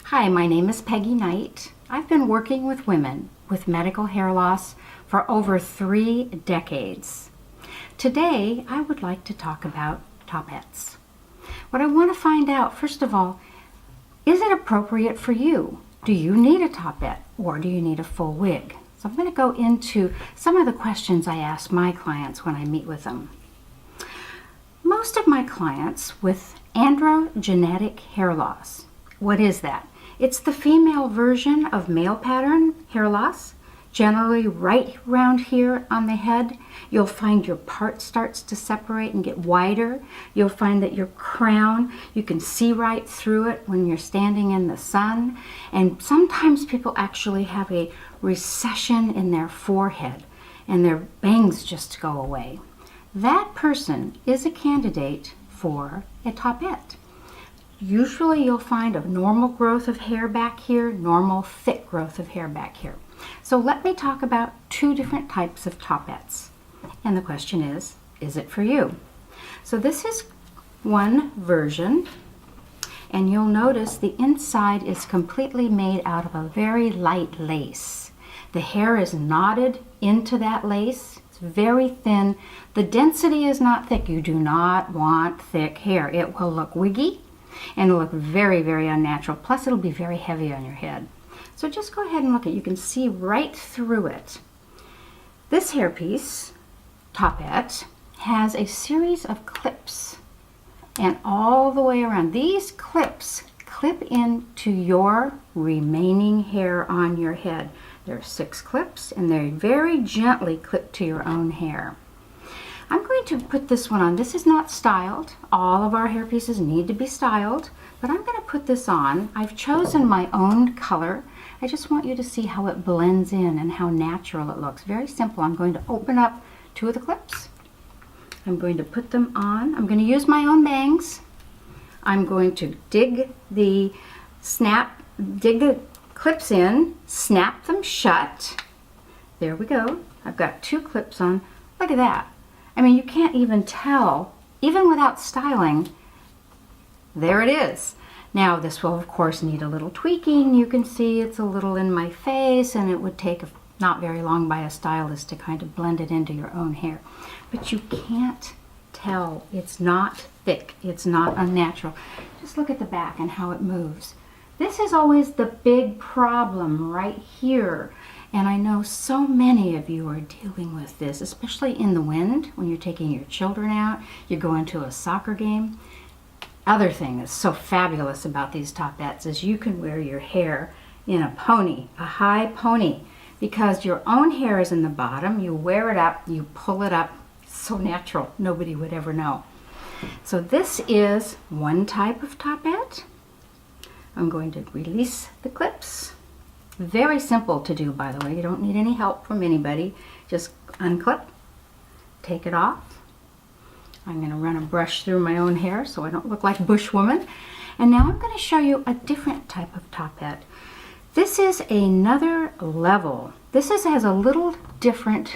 Hi, my name is Peggy Knight. I've been working with women with medical hair loss for over 3 decades. Today, I would like to talk about Toppettes. What I want to find out, first of all, is it appropriate for you? Do you need a toppette or do you need a full wig? So I'm going to go into some of the questions I ask my clients when I meet with them. Most of my clients with androgenetic hair loss. What is that? It's the female version of male pattern hair loss. Generally right around here on the head, you'll find your part starts to separate and get wider. You'll find that your crown, you can see right through it when you're standing in the sun. And sometimes people actually have a recession in their forehead and their bangs just go away. That person is a candidate for a toppette. Usually you'll find a normal growth of hair back here, normal thick growth of hair back here. So let me talk about 2 different types of toppettes. And the question is it for you? So this is one version, and you'll notice the inside is completely made out of a very light lace. The hair is knotted into that lace. It's very thin. The density is not thick. You do not want thick hair. It will look wiggy and it'll look very, very unnatural. Plus it'll be very heavy on your head. So just go ahead and look at it. You can see right through it. This hairpiece, toppette, has a series of clips and all the way around. These clips clip into your remaining hair on your head. There are 6 clips and they're very gently clipped to your own hair. I'm going to put this one on. This is not styled. All of our hair pieces need to be styled, but I'm going to put this on. I've chosen my own color. I just want you to see how it blends in and how natural it looks. Very simple. I'm going to open up 2 of the clips. I'm going to put them on. I'm going to use my own bangs. I'm going to dig the clips in, snap them shut. There we go. I've got 2 clips on. Look at that. I mean, you can't even tell, even without styling. There it is. Now, this will, of course, need a little tweaking. You can see it's a little in my face, and it would take not very long by a stylist to kind of blend it into your own hair. But you can't tell. It's not thick. It's not unnatural. Just look at the back and how it moves. This is always the big problem right here. And I know so many of you are dealing with this, especially in the wind, when you're taking your children out, you're going to a soccer game. Other thing that's so fabulous about these toppettes is you can wear your hair in a pony, a high pony, because your own hair is in the bottom. You wear it up, you pull it up. It's so natural, nobody would ever know. So this is one type of toppette. I'm going to release the clips. Very simple to do, by the way. You don't need any help from anybody. Just unclip, take it off. I'm going to run a brush through my own hair so I don't look like Bushwoman. And now I'm going to show you a different type of toppette. This is another level. This has a little different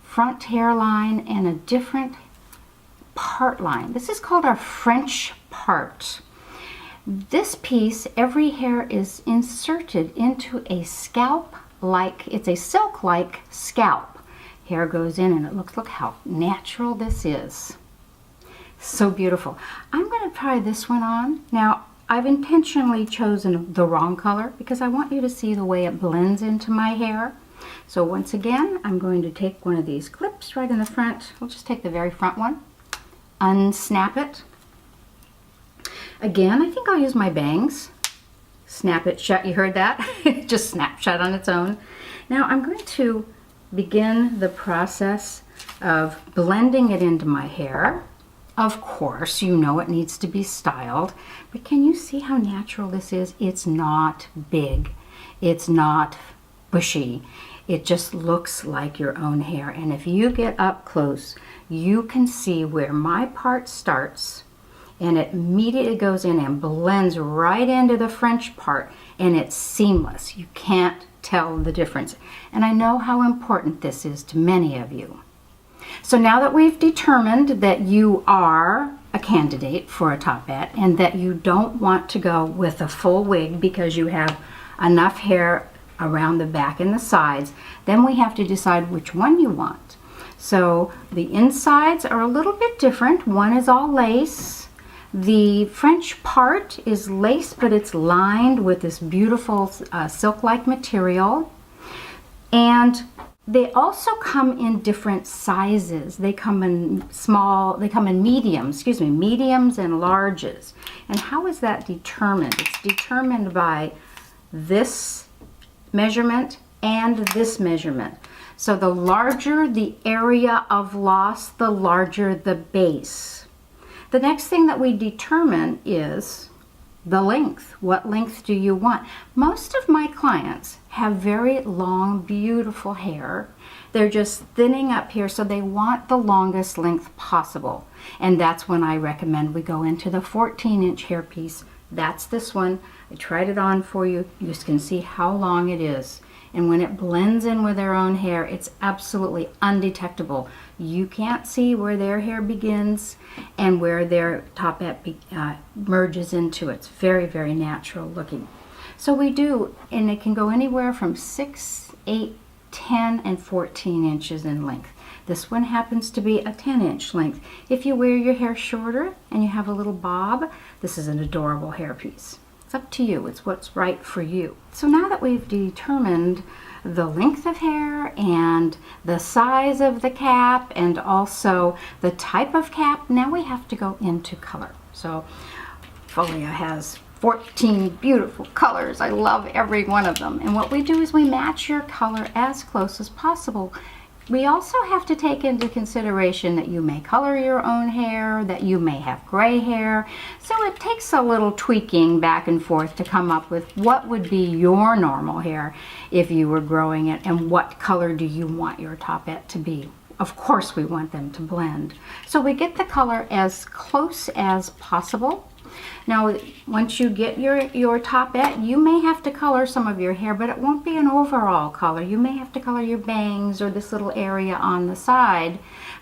front hairline and a different part line. This is called our French part. This piece, every hair is inserted into a scalp-like, it's a silk-like scalp. Hair goes in and it looks, look how natural this is. So beautiful. I'm going to try this one on. Now, I've intentionally chosen the wrong color because I want you to see the way it blends into my hair. So once again, I'm going to take one of these clips right in the front. We'll just take the very front one, unsnap it. Again, I think I'll use my bangs. Snap it shut, you heard that? It just snapped shut on its own. Now I'm going to begin the process of blending it into my hair. Of course, you know it needs to be styled, but can you see how natural this is? It's not big, it's not bushy. It just looks like your own hair. And if you get up close, you can see where my part starts and it immediately goes in and blends right into the French part, and it's seamless. You can't tell the difference. And I know how important this is to many of you. So now that we've determined that you are a candidate for a toppette and that you don't want to go with a full wig because you have enough hair around the back and the sides, then we have to decide which one you want. So the insides are a little bit different. One is all lace. The French part is lace, but it's lined with this beautiful silk-like material. And they also come in different sizes. They come in mediums and larges. And how is that determined? It's determined by this measurement and this measurement. So the larger the area of loss, the larger the base. The next thing that we determine is the length. What length do you want? Most of my clients have very long, beautiful hair. They're just thinning up here, so they want the longest length possible. And that's when I recommend we go into the 14-inch hairpiece. That's this one. I tried it on for you. You can see how long it is. And when it blends in with their own hair, it's absolutely undetectable. You can't see where their hair begins and where their toppette merges into it. It's very, very natural looking. So we do, and it can go anywhere from 6, 8, 10, and 14 inches in length. This one happens to be a 10-inch length. If you wear your hair shorter and you have a little bob, this is an adorable hairpiece. It's up to you. It's what's right for you. So now that we've determined the length of hair and the size of the cap and also the type of cap, now we have to go into color. So Folia has 14 beautiful colors. I love every one of them. And what we do is we match your color as close as possible. We also have to take into consideration that you may color your own hair, that you may have gray hair. So it takes a little tweaking back and forth to come up with what would be your normal hair if you were growing it and what color do you want your toppette to be. Of course we want them to blend. So we get the color as close as possible. Now, once you get your toppette, you may have to color some of your hair, but it won't be an overall color. You may have to color your bangs or this little area on the side,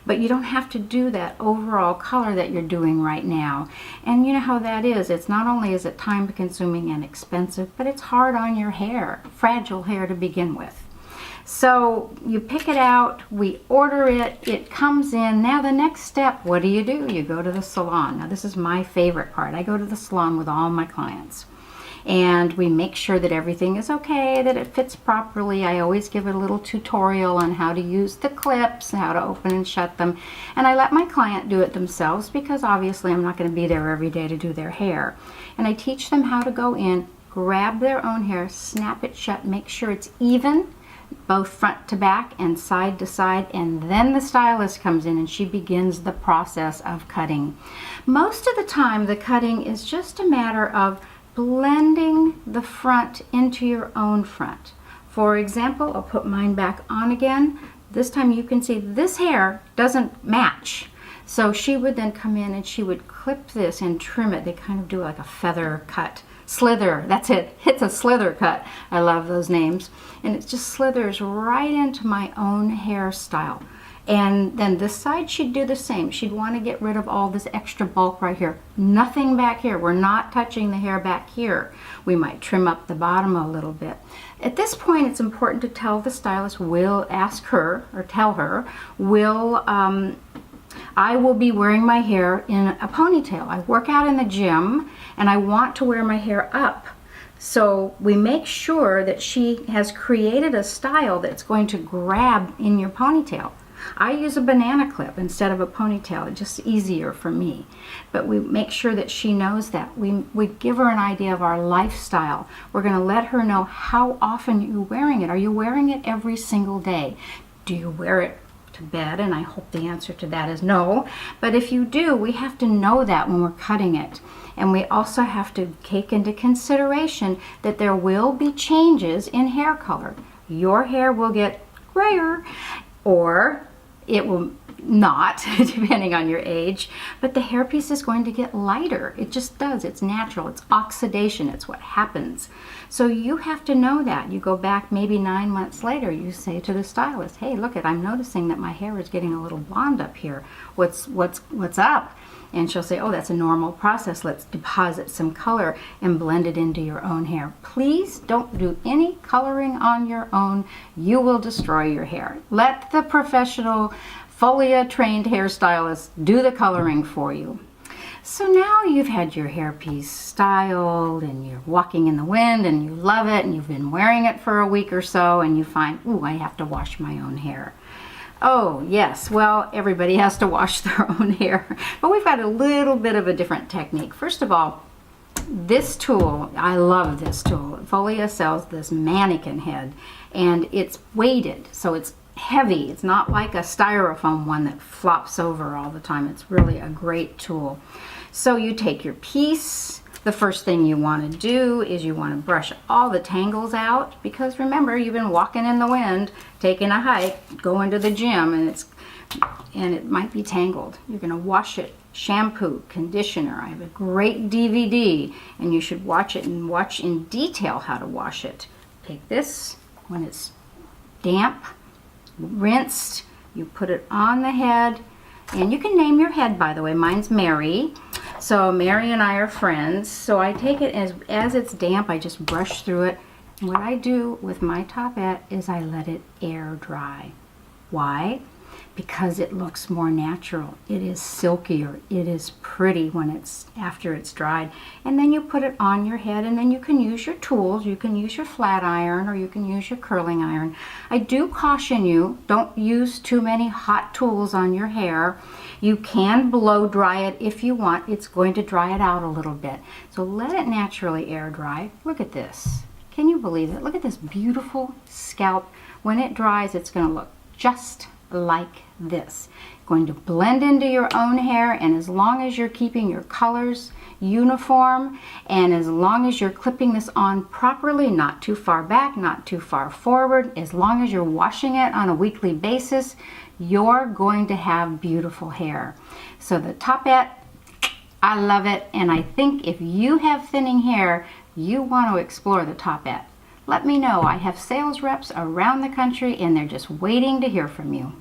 but you don't have to do that overall color that you're doing right now. And you know how that is. It's not only is it time consuming and expensive, but it's hard on your hair, fragile hair to begin with. So you pick it out, we order it, it comes in. Now the next step, what do? You go to the salon. Now this is my favorite part. I go to the salon with all my clients. And we make sure that everything is okay, that it fits properly. I always give it a little tutorial on how to use the clips, how to open and shut them. And I let my client do it themselves because obviously I'm not going to be there every day to do their hair. And I teach them how to go in, grab their own hair, snap it shut, make sure it's even, both front to back and side to side, and then the stylist comes in and she begins the process of cutting. Most of the time the cutting is just a matter of blending the front into your own front. For example, I'll put mine back on again. This time you can see this hair doesn't match. So she would then come in and she would clip this and trim it. They kind of do like a feather cut. Slither, that's it. It's a slither cut. I love those names. And it just slithers right into my own hairstyle. And then this side she'd do the same. She'd want to get rid of all this extra bulk right here. Nothing back here. We're not touching the hair back here. We might trim up the bottom a little bit. At this point, it's important to tell the stylist, will ask her or tell her, I will be wearing my hair in a ponytail. I work out in the gym and I want to wear my hair up. So we make sure that she has created a style that's going to grab in your ponytail. I use a banana clip instead of a ponytail. It's just easier for me. But we make sure that she knows that. We give her an idea of our lifestyle. We're going to let her know how often you're wearing it. Are you wearing it every single day? Do you wear it to bed? And I hope the answer to that is no. But if you do, we have to know that when we're cutting it. And we also have to take into consideration that there will be changes in hair color. Your hair will get grayer or it will not, depending on your age, but the hairpiece is going to get lighter. It just does. It's natural. It's oxidation. It's what happens. So you have to know that. You go back maybe 9 months later, you say to the stylist, hey, look, I'm noticing that my hair is getting a little blonde up here. What's up? And she'll say, oh, that's a normal process. Let's deposit some color and blend it into your own hair. Please don't do any coloring on your own. You will destroy your hair. Let the professional Folia trained hairstylists do the coloring for you. So now you've had your hairpiece styled and you're walking in the wind and you love it and you've been wearing it for a week or so and you find, ooh, I have to wash my own hair. Oh, yes, well, everybody has to wash their own hair, but we've got a little bit of a different technique. First of all, this tool, I love this tool. Folia sells this mannequin head, and it's weighted, so it's heavy. It's not like a styrofoam one that flops over all the time. It's really a great tool. So you take your piece. The first thing you want to do is you want to brush all the tangles out, because remember, you've been walking in the wind, taking a hike, going to the gym, and it might be tangled. You're going to wash it. Shampoo, conditioner. I have a great DVD, and you should watch it and watch in detail how to wash it. Take this when it's damp, rinsed, you put it on the head, and you can name your head, by the way. Mine's Mary. So Mary and I are friends. So I take it as it's damp, I just brush through it. And what I do with my Toppette is I let it air dry. Why? Because it looks more natural. It is silkier. It is pretty when it's after it's dried. And then you put it on your head, and then you can use your tools. You can use your flat iron, or you can use your curling iron. I do caution you, don't use too many hot tools on your hair. You can blow dry it if you want. It's going to dry it out a little bit. So let it naturally air dry. Look at this. Can you believe it? Look at this beautiful scalp. When it dries, it's going to look just like this. Going to blend into your own hair, and as long as you're keeping your colors uniform, and as long as you're clipping this on properly, not too far back, not too far forward, as long as you're washing it on a weekly basis, you're going to have beautiful hair. So the Toppette, I love it, and I think if you have thinning hair, you want to explore the Toppette. Let me know. I have sales reps around the country, and they're just waiting to hear from you.